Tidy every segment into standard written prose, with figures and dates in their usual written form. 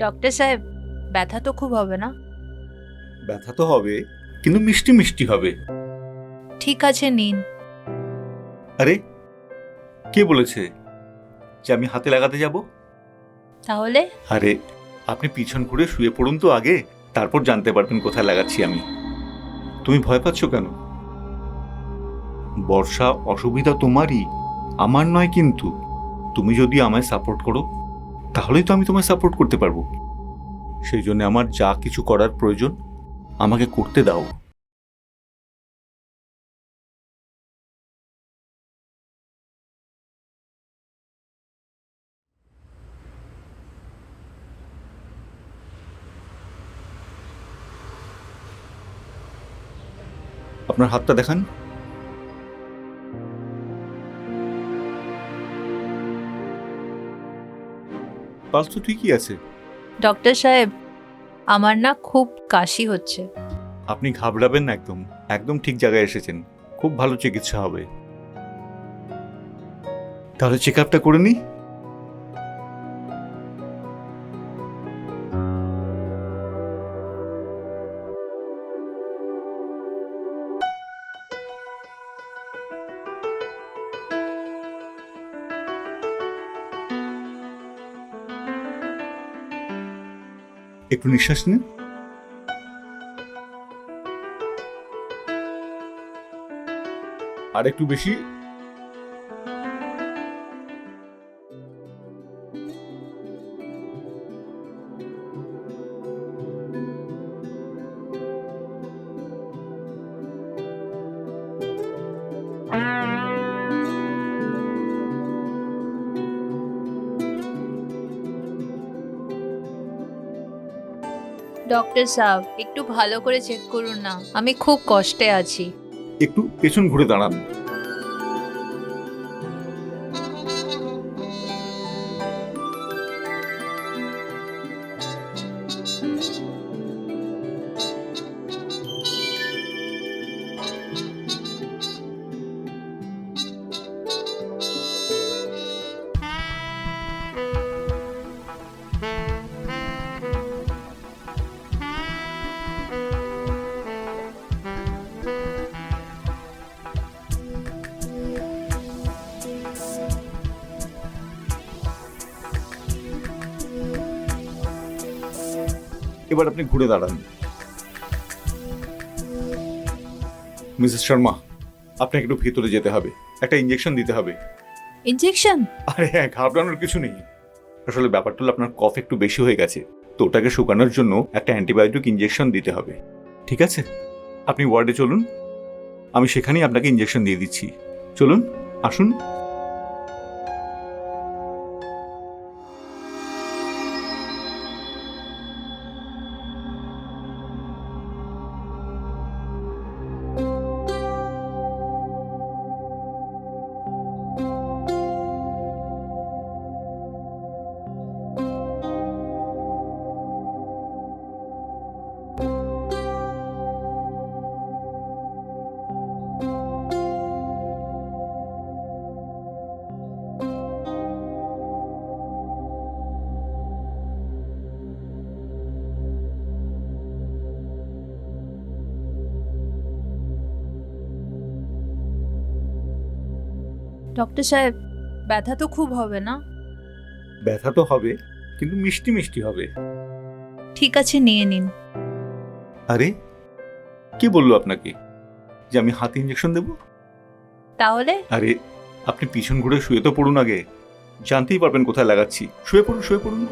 Doctor সাহেব, ব্যথা তো খুব হবে না? ব্যথা তো হবে, কিন্তু মিষ্টি মিষ্টি হবে। ঠিক আছে, নিন। আরে, কে বলেছে যে আমি হাতে লাগাতে যাব? তাহলে? আরে, আপনি পিছন ঘুরে শুয়ে পড়ুন তো আগে, তারপর জানতে পারবেন কোথায় লাগাচ্ছি আমি। তুমি ভয় পাচ্ছ কেন? বর্ষা, অসুবিধা তোমারই, আমার নয় কিন্তু। তুমি যদি আমায় সাপোর্ট করো, তাহলেই তো আমি তোমায় সাপোর্ট করতে পারবো। সেই জন্য আমার যা কিছু করার প্রয়োজন আমাকে করতে দাও। আপনার হাতটা দেখান। পালস তো ঠিকই আছে। ডক্টর সাহেব, আমার না খুব কাশি হচ্ছে। আপনি ঘাবড়াবেন না, একদম একদম ঠিক জায়গায় এসেছেন। খুব ভালো চিকিৎসা হবে। তাহলে চেক আপটা করে নিই। একটু নিঃশ্বাস নিন। আর একটু বেশি। ডক্টর সাহেব, একটু ভালো করে চেক করুন না, আমি খুব কষ্টে আছি। একটু পেছন ঘুরে দাঁড়ান। এবার আপনি ঘুরে দাঁড়ান। মিসেস শর্মা, আপনাকে একটু ভেতরে যেতে হবে, একটা ইঞ্জেকশন দিতে হবে। ইনজেকশন? আরে হ্যাঁ, ঘাবড়ানোর কিছু নেই। আসলে ব্যাপারটা হলো আপনার কফ একটু বেশি হয়ে গেছে, তো ওটাকে শুকানোর জন্য একটা অ্যান্টিবায়োটিক ইঞ্জেকশন দিতে হবে। ঠিক আছে, আপনি ওয়ার্ডে চলুন, আমি সেখানেই আপনাকে ইঞ্জেকশন দিয়ে দিচ্ছি। চলুন, আসুন। ডক্টর সাহেব, ব্যথা তো খুব হবে না? ব্যথা তো হবে, কিন্তু মিষ্টি মিষ্টি হবে। ঠিক আছে, নিয়ে নিন। আরে, কে বললো আপনাকে যে আমি হাতে ইঞ্জেকশন দেব? তাহলে? আরে, আপনি পিছন ঘুরে শুয়ে তো পড়ুন আগে, জানতেই পারবেন কোথায় লাগাচ্ছি। শুয়ে পড়ুন, শুয়ে পড়ুন।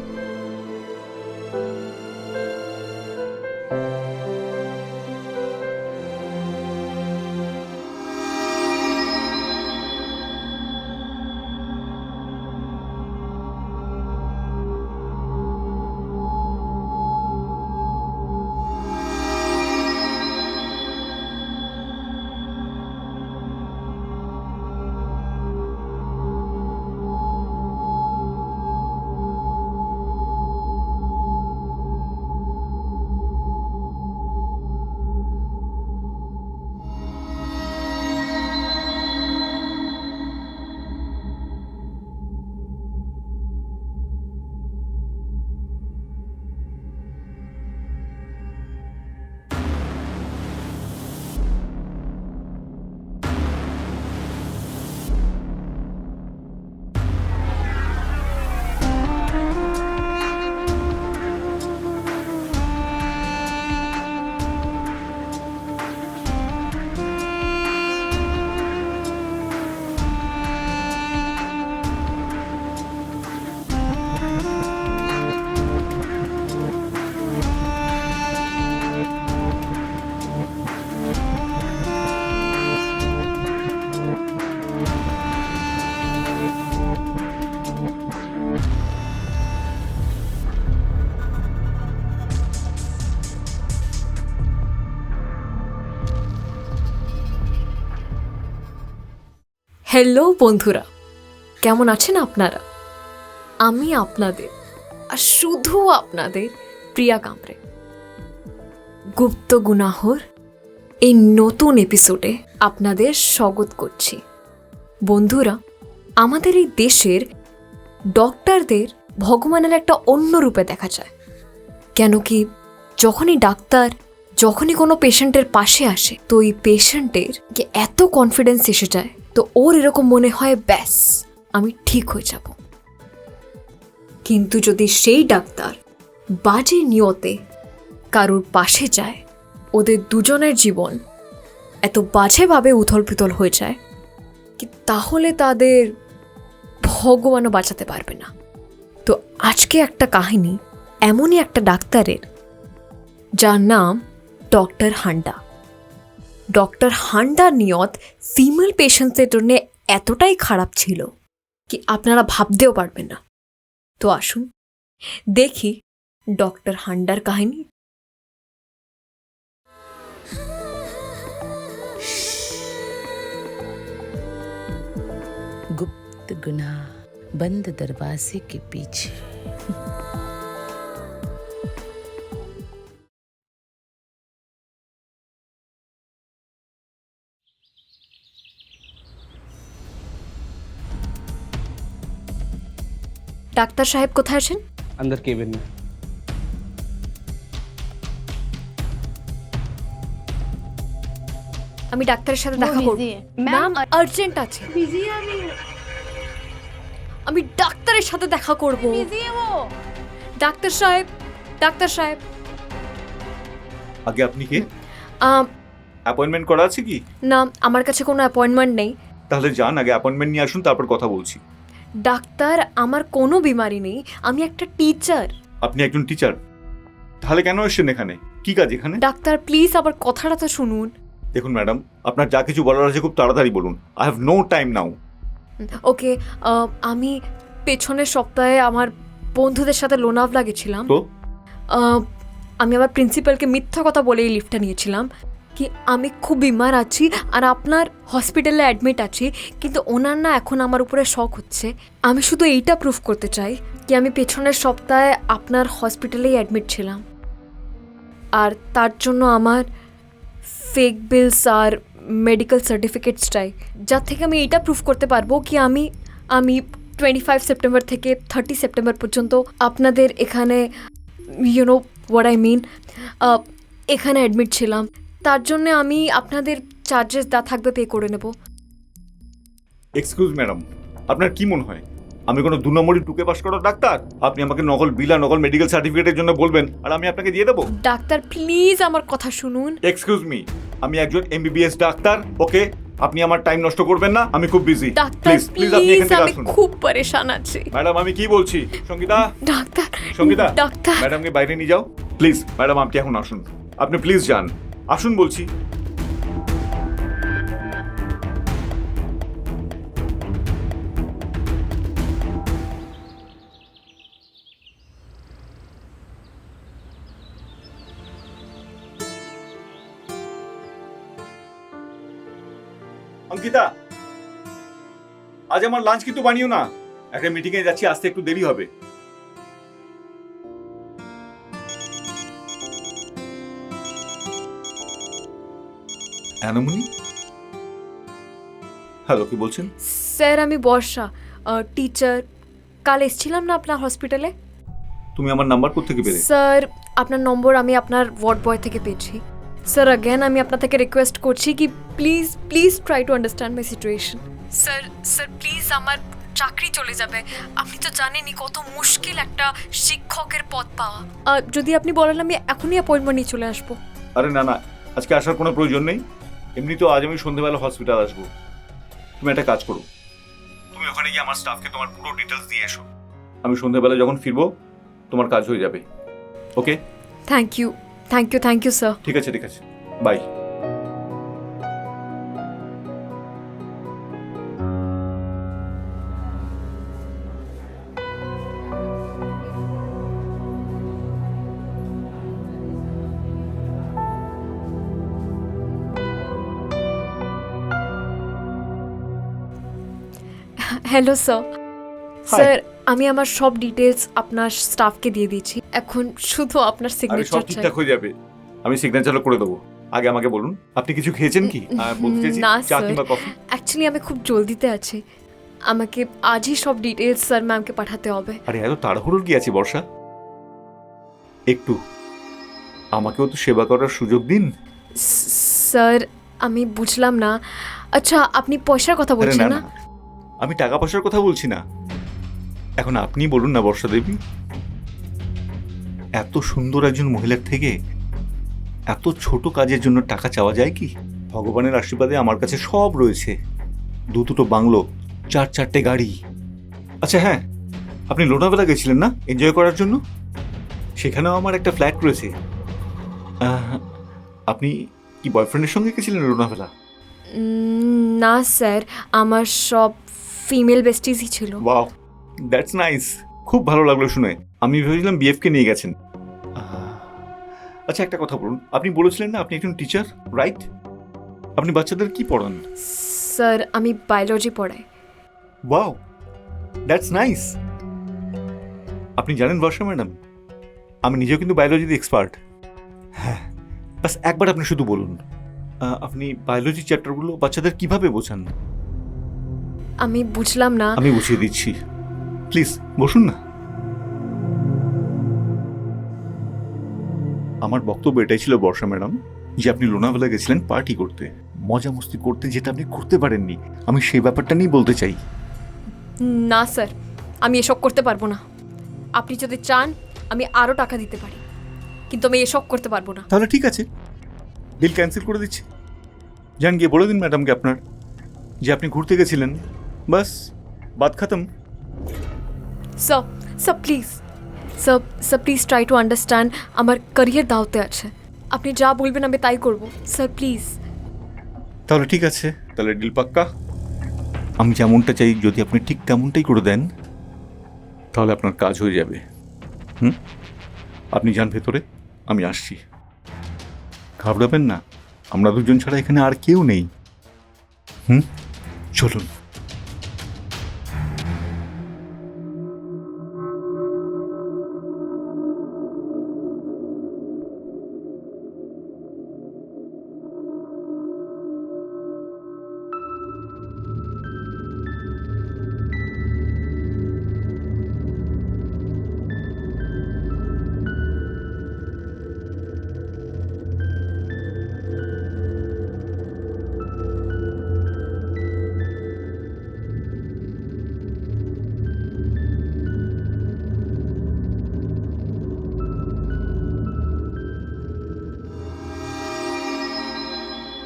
হ্যালো বন্ধুরা, কেমন আছেন আপনারা? আমি আপনাদের আর শুধু আপনাদের প্রিয়া কামরে গুপ্ত গুনাহর এই নতুন এপিসোডে আপনাদের স্বাগত করছি। বন্ধুরা, আমাদের এই দেশের ডক্টরদের ভগবানের একটা অন্য রূপে দেখা যায়। কেন কি যখনই কোনো পেশেন্টের পাশে আসে তো এই পেশেন্টের এত কনফিডেন্স এসে যায়, তো ওর এরকম মনে হয় ব্যাস আমি ঠিক হয়ে যাব। কিন্তু যদি সেই ডাক্তার বাজে নিয়তে কারোর পাশে যায়, ওদের দুজনের জীবন এত বাজেভাবে উথল পুথল হয়ে যায় কি তাহলে তাদের ভগবানও বাঁচাতে পারবে না। তো আজকে একটা কাহিনী এমনই একটা ডাক্তারের, যার নাম ডক্টর হান্ডা। ডক্টর হান্ডার নিয়ত ফিমেল পেশেন্টসের জন্য এতটাই খারাপ ছিল কি আপনারা ভাবতেও পারবেন না। তো আসুন দেখি ডক্টর হান্ডার কাহিনী। गुप्त गुनाह बंद दरवाजे के पीछे। ডাক্তার সাহেব কোথায় আছেন? अंदर केबिन में। আমি ডাক্তারের সাথে দেখা করব। ম্যাম আর্জেন্ট আছে। আমি ডাক্তারের সাথে দেখা করব। ডাক্তার সাহেব, ডাক্তার সাহেব, আগে আপনি কে? আম, অ্যাপয়েন্টমেন্ট করা আছে কি? না, আমার কাছে কোনো অ্যাপয়েন্টমেন্ট নেই। তাহলে যান, আগে অ্যাপয়েন্টমেন্ট নিয়ে আসুন, তারপর কথা বলছি। ডাক্তার, আমার কোনো বিমারি নেই, আমি একটা টিচার। আপনি একজন টিচার? তাহলে কেন এসেছেন এখানে? কি কাজ এখানে? ডাক্তার প্লিজ আমার কথাটা তো শুনুন। দেখুন ম্যাডাম, আপনার যা কিছু বলার আছে খুব তাড়াতাড়ি বলুন। আই হ্যাভ নো টাইম নাও। ওকে, আমি পেছনের সপ্তাহে আমার বন্ধুদের সাথে লোনাভলা গেছিলাম। তো আমি আমার প্রিন্সিপালকে মিথ্যা কথা বলে এই লিফটটা নিয়েছিলাম কি আমি খুব বিমার আছি আর আপনার হসপিটালে অ্যাডমিট আছি, কিন্তু ওনার না এখন আমার উপরে শক হচ্ছে। আমি শুধু এইটা প্রুফ করতে চাই কি আমি পেছনের সপ্তাহে আপনার হসপিটালেই অ্যাডমিট ছিলাম, আর তার জন্য আমার ফেক বিলস আর মেডিকেল সার্টিফিকেটস চাই, যার থেকে আমি এইটা প্রুফ করতে পারবো কি আমি 25 সেপ্টেম্বর থেকে 30 সেপ্টেম্বর পর্যন্ত আপনাদের এখানে, you know what I mean, এখানে অ্যাডমিট ছিলাম। তার জন্য আমি আপনাদের চার্জেস যা থাকবে পে করে নেব। এক্সকিউজ ম্যাডাম, আপনার কি মনে হয় আমি কোনো 2 নম্বরই টুকে পাস করা ডাক্তার? আপনি আমাকে নকল বিল আর নকল মেডিকেল সার্টিফিকেটের জন্য বলবেন আর আমি আপনাকে দিয়ে দেবো? ডাক্তার প্লিজ আমার কথা শুনুন। এক্সকিউজ মি, আমি একজন এমবিবিএস ডাক্তার, ওকে? আপনি আমার টাইম নষ্ট করবেন না, আমি খুব বিজি। ডাক্তার প্লিজ আপনি প্লিজ, এখান থেকে আমি আসুন। খুব পরেশান আছি। ম্যাডাম আমি কি বলছি? সঙ্গীতা, ডাক্তার, সঙ্গীতা, ডাক্তার, ম্যাডামকে বাইরে নিয়ে যাও প্লিজ। ম্যাডাম আপনি এখন আসুন, আপনি প্লিজ যান, আসুন বলছি। অঙ্কিতা, আজ আমার লাঞ্চ কিন্তু বানিও না, একটা মিটিং এ যাচ্ছি, আসতে একটু দেরি হবে। অ্যানোমনি, হ্যালো, কি বলছেন? স্যার আমি বর্ষা, টিচার। কাল এসেছিলাম না আপনার হসপিটালে। তুমি আমার নাম্বার কোত্থেকে পেলে? স্যার আপনার নম্বর আমি আপনার ওয়ার্ড বয় থেকে পেয়েছি। স্যার অ্যাগেন আমি আপনার থেকে রিকোয়েস্ট করছি কি please please try to understand my situation. Sir sir please, আমার চাকরি চলে যাবে। আপনি তো জানেনই কত মুশকিল একটা শিক্ষকের পদ পাওয়া। যদি আপনি বলেন আমি এখনই অ্যাপয়েন্টমেন্ট নিয়ে চলে আসবো। আরে না না, আজকে আসার কোনো প্রয়োজন নেই, এমনি তো আজ আমি সন্ধ্যেবেলা হসপিটাল আসবো। তুমি একটা কাজ করো, তুমি ওখানে গিয়ে আমার স্টাফকে তোমার পুরো ডিটেলস দিয়ে এসো। আমি সন্ধ্যেবেলা যখন ফিরবো তোমার কাজ হয়ে যাবে, okay? Thank you, thank you, thank you sir. ঠিক আছে, ঠিক আছে, bye. Hello sir. Hi. Sir আমি আমার সব ডিটেলস আপনার স্টাফকে দিয়ে দিয়েছি, এখন শুধু আপনার আরে সব সিগনেচার চাই। ঠিকঠাক হয়ে যাবে, আমি সিগনেচার করে দেবো। আগে আমাকে বলুন, আপনি কিছু খেয়েছেন কি? বলতে চাইছি না, চা স্যার। কিংবা কফি। অ্যাকচুয়ালি আমি খুব জলদিতে আছি, আমাকে আজই সব ডিটেলস স্যার ম্যামকে পাঠাতে হবে। আরে এত তাড়াহুড়োর কি আছে বর্ষা? একটু আমাকেও তো সেবা করার সুযোগ দিন। স্যার আমি বুঝলাম না, আচ্ছা আপনি পয়সার কথা আরে বলছেন না না? না, আমি টাকা পয়সার কথা বলছি না। এখন আপনি বলুন না বর্ষা দেবী, এত সুন্দর একজন মহিলার থেকে এত ছোট কাজের জন্য টাকা চাওয়া যায় কি? ভগবানের আশীর্বাদে আমার কাছে সব রয়েছে, দুটো বাংলো, 4 গাড়ি। আচ্ছা হ্যাঁ, আপনি লোনাভেলা গেছিলেন না এনজয় করার জন্য? সেখানেও আমার একটা ফ্ল্যাট রয়েছে। আপনি কি বয়ফ্রেন্ডের সঙ্গে গেছিলেন লোনাভেলা? না স্যার, আমার সব ফিমেল বেস্টিজই ছিল। ওয়াও, দ্যাটস নাইস, খুব ভালো লাগলো শুনে। আমি ভেবেছিলাম বিএফকে নিয়ে গেছেন। আচ্ছা একটা কথা বলুন, আপনি বলেছিলেন না আপনি একজন টিচার, রাইট? আপনি বাচ্চাদের কি পড়ান? স্যার আমি বায়োলজি পড়াই। Wow, that's nice. আপনি জানেন বর্ষা ম্যাডাম, আমি নিজেও কিন্তু বায়োলজিতে এক্সপার্ট। হ্যাঁ, বাস একবার আপনি শুধু বলুন, আপনি বায়োলজি চ্যাপ্টারগুলো বাচ্চাদের কিভাবে বোঝান? আমি বুঝলাম না। আমি বুঝিয়ে দিচ্ছি, প্লিজ বসুন না। আমার বক্তব্য এটাই ছিল বর্ষা ম্যাডাম, যে আপনি লোনাভেলা গেছিলেন পার্টি করতে, মজা মস্তি করতে, যেটা আপনি করতে পারেননি। আমি সেই ব্যাপারটা নিয়ে বলতে চাই। না স্যার, আমি এসব করতে পারবো না। আপনি যদি চান আমি আরও টাকা দিতে পারি, কিন্তু আমি এসব করতে পারবো না। তাহলে ঠিক আছে, ডিল ক্যান্সেল করে দিচ্ছি। যান গিয়ে বলে দিন ম্যাডামকে আপনার, যে আপনি ঘুরতে গেছিলেন, বাস বাত খতম। Sir sir please, sir please try to understand, আমার ক্যারিয়ার দাওতে আছে। আপনি যা বলবেন আমি তাই করব স্যার, প্লিজ। তাহলে ঠিক আছে, তাহলে ডিল পাক্কা। আমি যেমনটা চাই যদি আপনি ঠিক তেমনটাই করে দেন, তাহলে আপনার কাজ হয়ে যাবে। আপনি যান ভেতরে, আমি আসছি। ঘাবড়াবেন না, আমরা দুজন ছাড়া এখানে আর কেউ নেই। চলুন।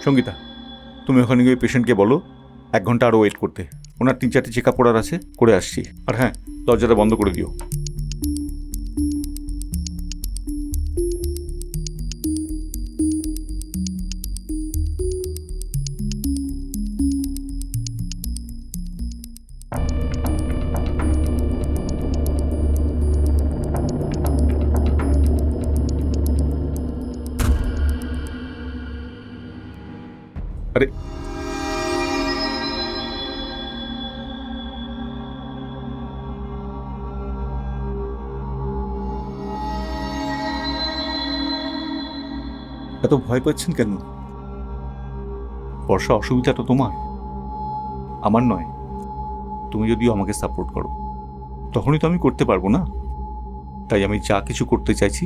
সঙ্গীতা, তুমি ওখানে গিয়ে পেশেন্টকে বলো 1 ঘন্টা আরও ওয়েট করতে। ওনার 3-4টে চেক আপ করার আছে, করে আসছি। আর হ্যাঁ, দরজাটা বন্ধ করে দিও। আরে এত ভয় পাচ্ছেন কেন? বর্ষা, অসুবিধাটা তোমার, আমার নয়। তুমি যদিও আমাকে সাপোর্ট করো, তখনই তো আমি করতে পারবো না। তাই আমি যা কিছু করতে চাইছি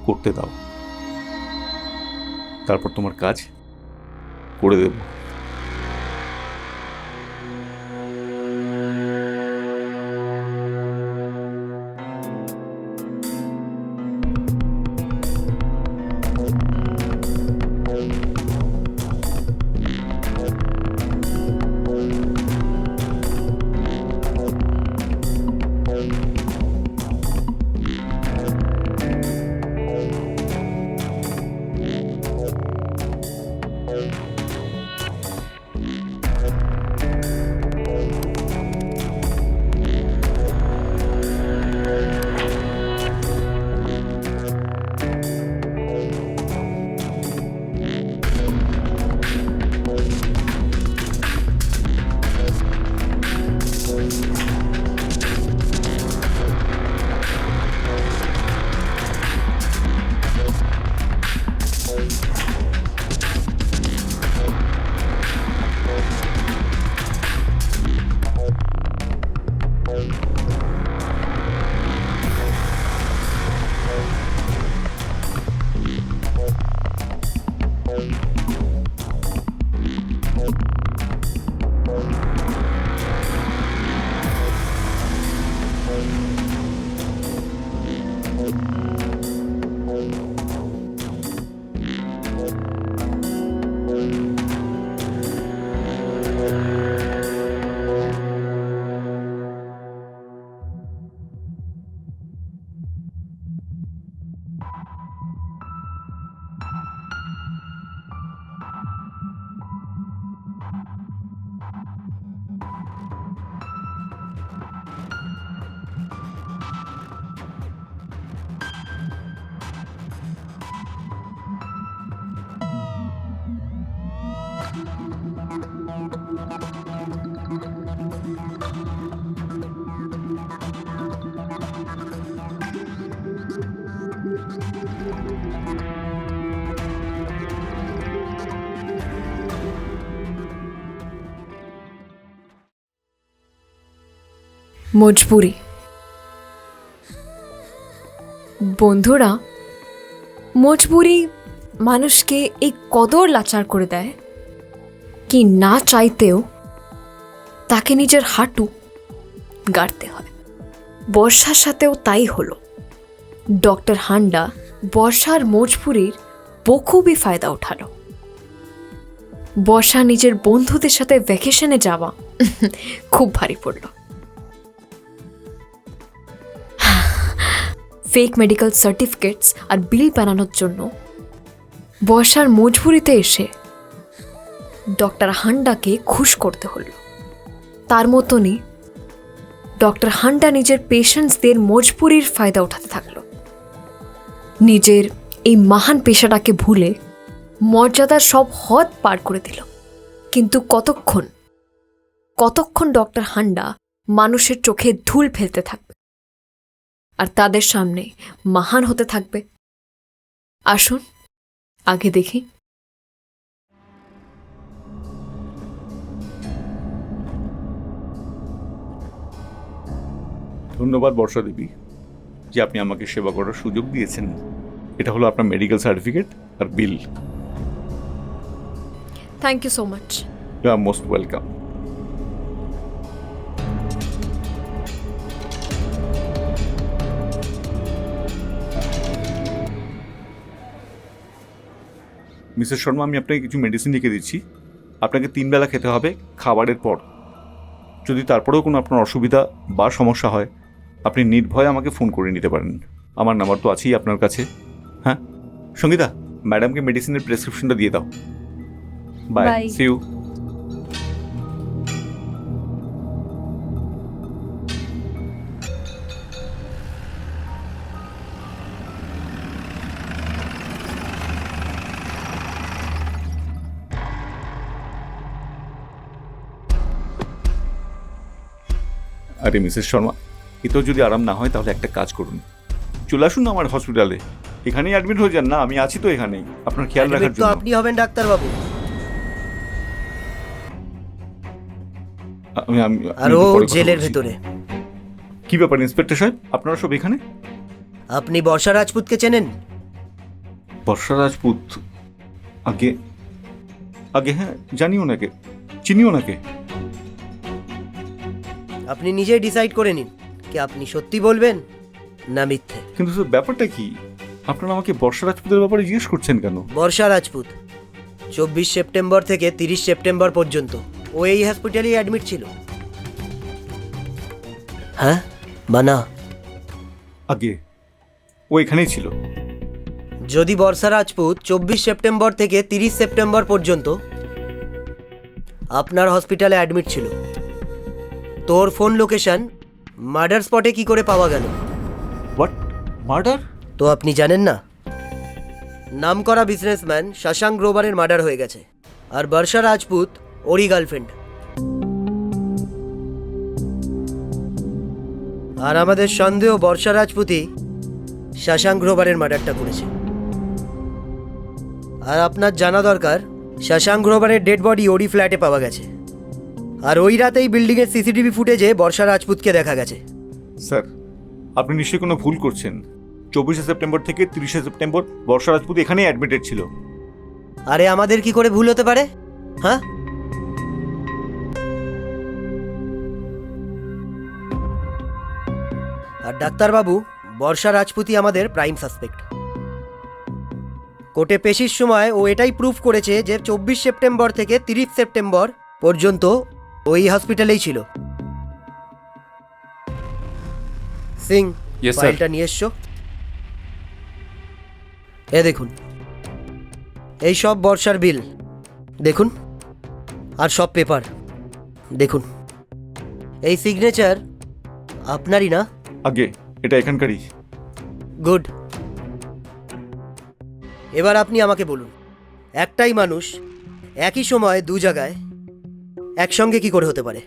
করতে দাও, তারপর তোমার কাজ করে দেব। মজবুরি। বন্ধুরা, মজবুরি মানুষকে এই কদর লাচার করে দেয় কি না চাইতেও তাকে নিজের হাঁটু গাড়তে হয়। বর্ষার সাথেও তাই হলো। ডক্টর হান্ডা বর্ষার মজবুরির বখুবই ফায়দা উঠালো। বর্ষা নিজের বন্ধুদের সাথে ভ্যাকেশনে যাওয়া খুব ভারী পড়ল। ফেক মেডিকেল সার্টিফিকেটস আর বিল বানানোর জন্য বর্ষার মজবুরিতে এসে ডক্টর হান্ডাকে খুশ করতে হলো। তার মতনই ডক্টর হান্ডা নিজের পেশেন্টসদের মজবুরির ফায়দা উঠাতে থাকলো। নিজের এই মহান পেশাটাকে ভুলে মর্যাদার সব হদ পার করে দিল। কিন্তু কতক্ষণ ডক্টর হান্ডা মানুষের চোখে ধুল ফেলতে থাকবে আর তাদের সামনে মহান হতে থাকবে? আসুন আগে দেখি। ধন্যবাদ বর্ষা দেবী যে আপনি আমাকে সেবা করার সুযোগ দিয়েছেন। এটা হলো আপনার মেডিকেল সার্টিফিকেট আর বিল। Thank you so much. You are most welcome. Mrs Sharma, আমি আপনাকে কিছু মেডিসিন লিখে দিচ্ছি। আপনাকে 3 বেলা খেতে হবে খাবারের পর। যদি তারপরেও কোনো আপনার অসুবিধা বা সমস্যা হয়, আপনি নির্ভয়ে আমাকে ফোন করে নিতে পারেন। আমার নাম্বার তো আছেই আপনার কাছে। হ্যাঁ সঙ্গীতা, ম্যাডামকে মেডিসিনের প্রেসক্রিপশনটা দিয়ে দাও। Bye, Bye. See you. আরে মিসেস শর্মা, এতেও যদি আরাম না হয় তাহলে একটা কাজ করুন, চলে আসুন না আমার হসপিটালে। এখানেই অ্যাডমিট হয়ে যান না, আমি আছি তো এখানেই আপনার খেয়াল রাখার অ্যাডমিট তো জন্য। আপনি হবেন ডাক্তারবাবু, আর ও জেলের ভেতরে। কি ব্যাপার ইন্সপেক্টর সাহেব, আপনারা সব এখানে? আপনি বর্ষা রাজপুতকে চেনেন? বর্ষা রাজপুত? আগে আগে হ্যাঁ, জানি ওনাকে, চিনি ওনাকে। আপনি নিজেই ডিসাইড করে নিন কি আপনি সত্যি বলবেন না মিথ্যে। কিন্তু স্যার ব্যাপারটা কি, আপনারা আমাকে বর্ষা রাজপুতের ব্যাপারে জিজ্ঞেস করছেন কেন? বর্ষা রাজপুত 24 সেপ্টেম্বর থেকে 30 সেপ্টেম্বর পর্যন্ত ও এই হসপিটালেই অ্যাডমিট ছিল। হ্যাঁ বা না? আগে ও এখানেই ছিল। যদি বর্ষা রাজপুত 24 সেপ্টেম্বর থেকে 30 সেপ্টেম্বর পর্যন্ত আপনার হসপিটালে অ্যাডমিট ছিল, তোর ফোন লোকেশন মার্ডার স্পটে কি করে পাওয়া গেল? What, murder? তো আপনি জানেন না, নামকরা বিজনেসম্যান শশাঙ্ক গ্রোভারের মার্ডার হয়ে গেছে, আর বর্ষা রাজপুত ওরই গার্লফ্রেন্ড। আর আমাদের সন্দেহ বর্ষা রাজপুতই শশাঙ্ক গ্রোভারের মার্ডারটা করেছে। আর আপনার জানা দরকার, শশাঙ্ক গ্রোভারের ডেড বডি ওরই ফ্ল্যাটে পাওয়া গেছে, আর ওই রাতেই বিল্ডিংয়ের সিসিটিভি ফুটেজে বর্ষা রাজপুতকে দেখা গেছে। স্যার আপনি নিশ্চয়ই কোনো ভুল করছেন। 24 সেপ্টেম্বর থেকে 30 সেপ্টেম্বর বর্ষা রাজপুত এখানেই অ্যাডমিটেড ছিল। আরে আমাদের কি করে ভুল হতে পারে? হ্যাঁ, আর ডাক্তারবাবু, বর্ষা রাজপুতই আমাদের প্রাইম সাসপেক্ট। কোর্টে পেশির সময় ও এটাই প্রুফ করেছে যে 24 সেপ্টেম্বর থেকে 30 সেপ্টেম্বর পর্যন্ত ওই হসপিটালেই ছিল। Singh, Yes, sir. ফাইলটা নিয়ে এসছো। এ দেখুন, এই সব বর্ষার বিল দেখুন, আর সব পেপার দেখুন। এই সিগনেচার আপনারই না? আগে এটা এখানকারই। গুড। এবার আপনি আমাকে বলুন, একটাই মানুষ একই সময় দু জায়গায় একসঙ্গে কি করে হতে পারে?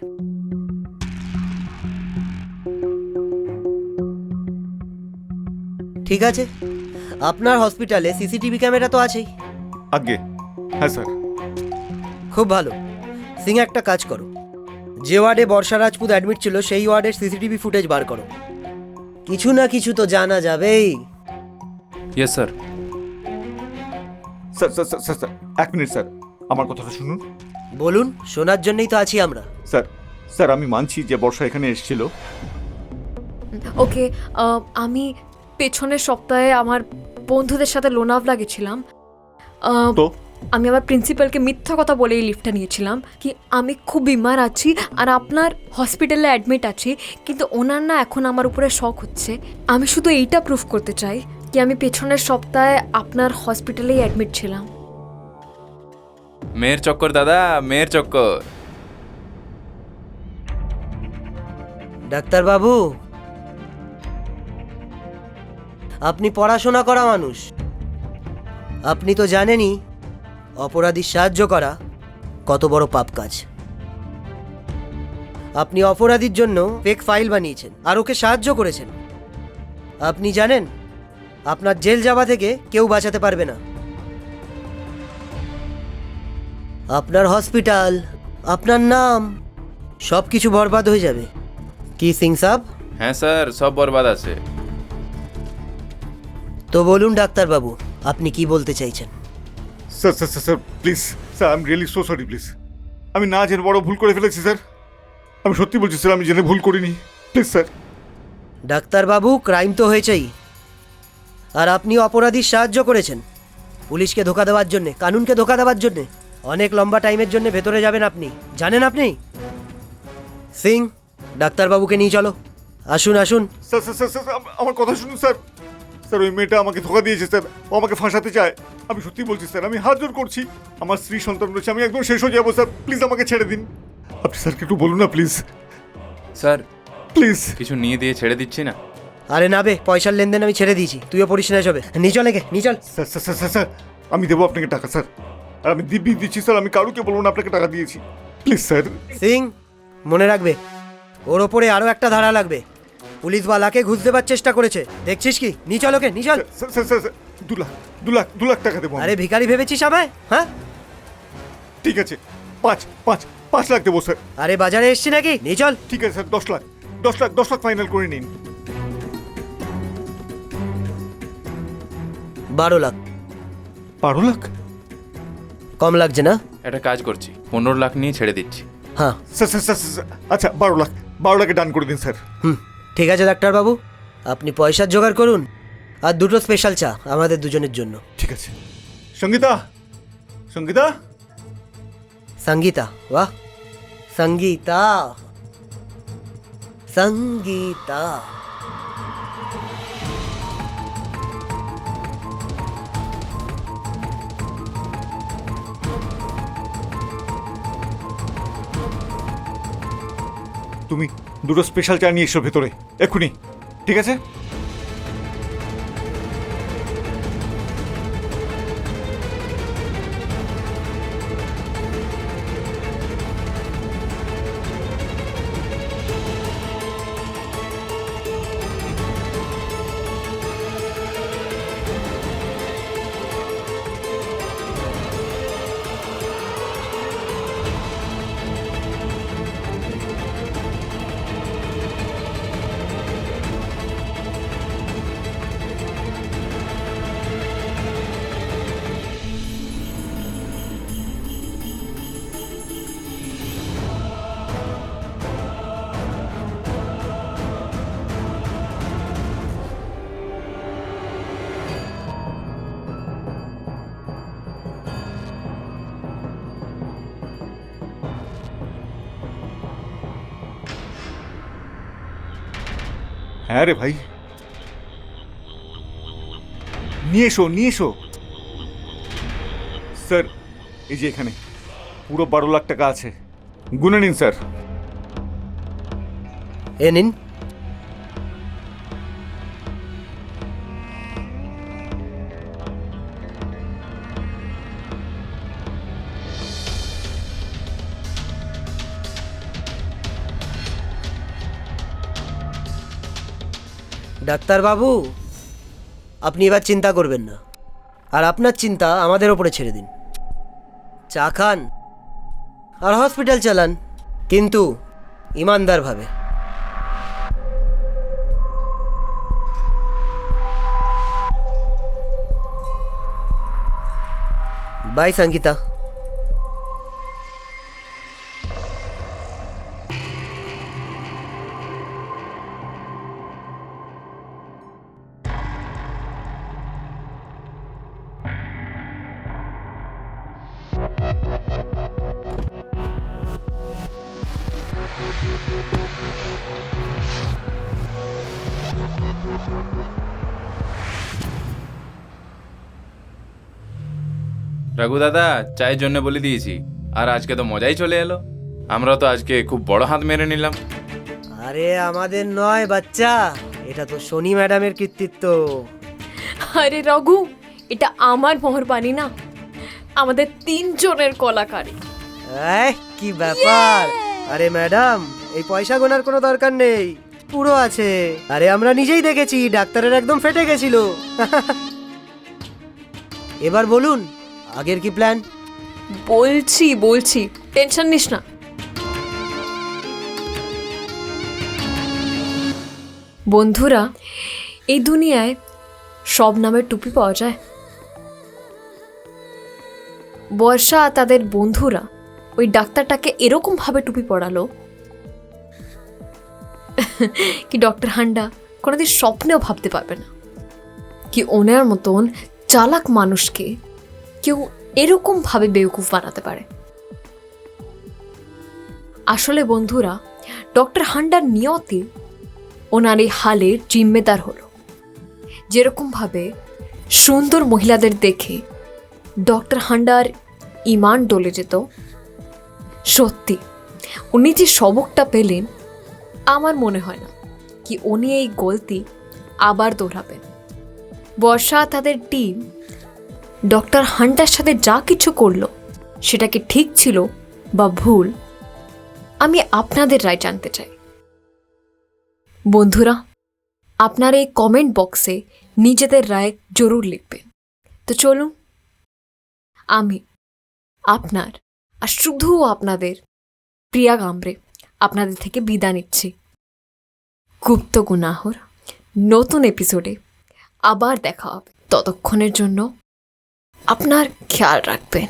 ঠিক আছে, আপনার হসপিটালে সিসিটিভি ক্যামেরা তো আছেই। আগে হ্যাঁ স্যার। খুব ভালো। সিং, একটা কাজ করো, যে ওয়ার্ডে বর্ষা রাজপুত অ্যাডমিট ছিল সেই ওয়ার্ডের সিসিটিভি ফুটেজ বার করো। কিছু না কিছু তো জানা যাবেই। Yes sir. Sir sir sir sir sir, এক মিনিট স্যার, আমার কথাটা শুনুন। বলুন, শোনার জন্যই তো আছি আমরা। স্যার স্যার আমি মানছি যে বর্ষা এখানে এসেছিল। ওকে, আমি পেছনের সপ্তাহে আমার বন্ধুদের সাথে লোনাভলা গেছিলাম। তো আমি আমার প্রিন্সিপালকে মিথ্যা কথা বলে এই লিফটটা নিয়েছিলাম কি আমি খুব বিমার আছি আর আপনার হসপিটালে অ্যাডমিট আছি, কিন্তু ওনার না এখন আমার উপরে শক হচ্ছে। আমি শুধু এইটা প্রুফ করতে চাই কি আমি পেছনের সপ্তাহে আপনার হসপিটালেই অ্যাডমিট ছিলাম। মেয়ের চক্কর দাদা, মেয়ের চক্কর। ডাক্তারবাবু, আপনি পড়াশোনা করা মানুষ, আপনি তো জানেনই অপরাধীর সাহায্য করা কত বড় পাপ কাজ। আপনি অপরাধীর জন্য ফেক ফাইল বানিয়েছেন আর ওকে সাহায্য করেছেন। আপনি জানেন আপনার জেল যাওয়া থেকে কেউ বাঁচাতে পারবে না। আপনার হসপিটাল, আপনার নাম, সব কিছু বরবাদ হয়ে যাবে। কি সিং সাহেব? হ্যাঁ স্যার, সব বরবাদ আছে। তো বলুন ডাক্তারবাবু, আপনি কি বলতে চাইছেন? Sir sir sir sir please sir, I am really so sorry, please. আমি না জেনে বড় ভুল করে ফেলেছি স্যার। আমি সত্যি বলছি স্যার, আমি জেনে ভুল করিনি, প্লিজ স্যার। ডাক্তারবাবু, ক্রাইম তো হয়েছেই, আর আপনি অপরাধীর সাহায্য করেছেন পুলিশকে ধোকা দেওয়ার জন্যে, কানুনকে ধোকা দেওয়ার জন্যে। অনেক লম্বা টাইমের জন্য ভেতরে যাবেন আপনি, জানেন আপনি? সিং, ডাক্তারবাবুকে নিয়ে চলো। আসুন আসুন। স্যার স্যার স্যার স্যার আমার কথা শুনুন স্যার। স্যার ওই মেয়েটা আমাকে ধোকা দিয়েছে স্যার, ও আমাকে ফাঁসাতে চায়। আমি সত্যি বলছি স্যার, আমি হাত জোর করছি। আমার স্ত্রী সন্তান রয়েছে, আমি একদম শেষ হয়ে যাবো স্যার, প্লিজ আমাকে ছেড়ে দিন। আপনি স্যারকে একটু বলুন না প্লিজ, স্যার প্লিজ। কিছু নিয়ে দিয়ে ছেড়ে দিচ্ছি না। আরে না বে, পয়সার লেনদেন আমি ছেড়ে দিয়েছি, তুইও পড়িস না এসবে। নিয়ে চল একে, নিয়ে চল। Sir sir sir sir sir আমি দেবো আপনাকে টাকা স্যার, আর আমি দিব্যি দিচ্ছি স্যার, আমি কারুকে বলবো না আপনাকে টাকা দিয়েছি, প্লিজ স্যার। সিং, মনে রাখবে ওর ওপরে আরো একটা ধারা লাগবে। পুলিশওয়ালাকে ঘুষ দেবার চেষ্টা করেছে, দেখছিস কি? নিয়ে চল ওকে, নিয়ে চল। Sir sir sir sir, 2 lakh টাকা দেবো আমি। আরে ভিখারি ভেবেছিস আমায়? হ্যাঁ, ঠিক আছে, 5 লাখ দেবো স্যার। আরে বাজারে এসছি নাকি? নিয়ে চল। ঠিক আছে স্যার, 10 লাখ ফাইনাল করে নিন। 12 লাখ। 12 লাখ? কম লাগছে না? একটা কাজ করছি, 15 লাখ নিয়ে ছেড়ে দিচ্ছি। হ্যাঁ, স্যার স্যার স্যার স্যার, আচ্ছা 12 লাখে ডান করে দিন স্যার। ঠিক আছে ডাক্তারবাবু, আপনি পয়সার জোগাড় করুন আর 2টো স্পেশাল চা আমাদের দুজনের জন্য। ঠিক আছে। সঙ্গীতা, সঙ্গীতা, সঙ্গীতা, বাহ, সঙ্গীতা, সঙ্গীতা। তুমি 2টো স্পেশাল চা নিয়ে এসো ভেতরে এক্ষুনি, ঠিক আছে? হ্যাঁ রে ভাই, নিয়ে এসো নিয়ে এসো। স্যার এই যে এখানে পুরো 12 লাখ টাকা আছে, গুনে নিন স্যার। এ নিন। ডাক্তারবাবু, আপনি এবার চিন্তা করবেন না, আর আপনার চিন্তা আমাদের ওপরে ছেড়ে দিন। চা খান আর হসপিটাল চালান, কিন্তু ইমানদারভাবে। বাই সঙ্গীতা। রঘু দাদা, চায়ের জন্য বলে দিয়েছি। আর আজকে তো মজাই চলে এলো, আমরা তো আজকে খুব বড় হাত মেরে নিলাম। আরে আমাদের নয় বাচ্চা, এটা তো শনি ম্যাডামের কৃতিত্ব। আরে রঘু, এটা আমার মেহরবানি না, আমাদের 3 জনের কলাকারী। কি ব্যাপার? আরে ম্যাডাম, এই পয়সা গোনার কোনো দরকার নেই, পুরো আছে। আরে আমরা নিজেই দেখেছি, ডাক্তারের একদম ফেটে গেছিল। এবার বলুন, আগের কি প্ল্যান? বলছি টেনশন নিস না। বন্ধুরা, এই দুনিয়ায় সব নামের টুপি পাওয়া যায়। বর্ষা আর তাদের বন্ধুরা ওই ডাক্তারটাকে এরকম ভাবে টুপি পরালো কি ডক্টর হান্ডা কোনোদিন স্বপ্নেও ভাবতে পারবে না কি ওনার মতন চালাক মানুষকে কেউ এরকম ভাবে বেউকুফ বানাতে পারে। আসলে বন্ধুরা, ডক্টর হান্ডার নিয়তি ওনার এই হালের জিম্মেদার হলো। যেরকম ভাবে সুন্দর মহিলাদের দেখে ডক্টর হান্ডার ইমান ডলে যেত, সত্যি উনি যে সবকটা পেলেন, আমার মনে হয় না কি উনি এই গলতি আবার দোহরাবেন। বর্ষা তাদের টিম ডক্টর হান্টার সাথে যা কিছু করলো সেটা কি ঠিক ছিল বা ভুল, আমি আপনাদের রায় জানতে চাই। বন্ধুরা, আপনার এই কমেন্ট বক্সে নিজেদের রায় জরুর লিখবেন। তো চলুন, আমি আপনার আর শুধু আপনাদের প্রিয়া গামরে আপনাদের থেকে বিদায় নিচ্ছি। গুপ্ত গুনাহর নতুন এপিসোডে আবার দেখা হবে। ততক্ষণের জন্য আপনার খেয়াল রাখবেন।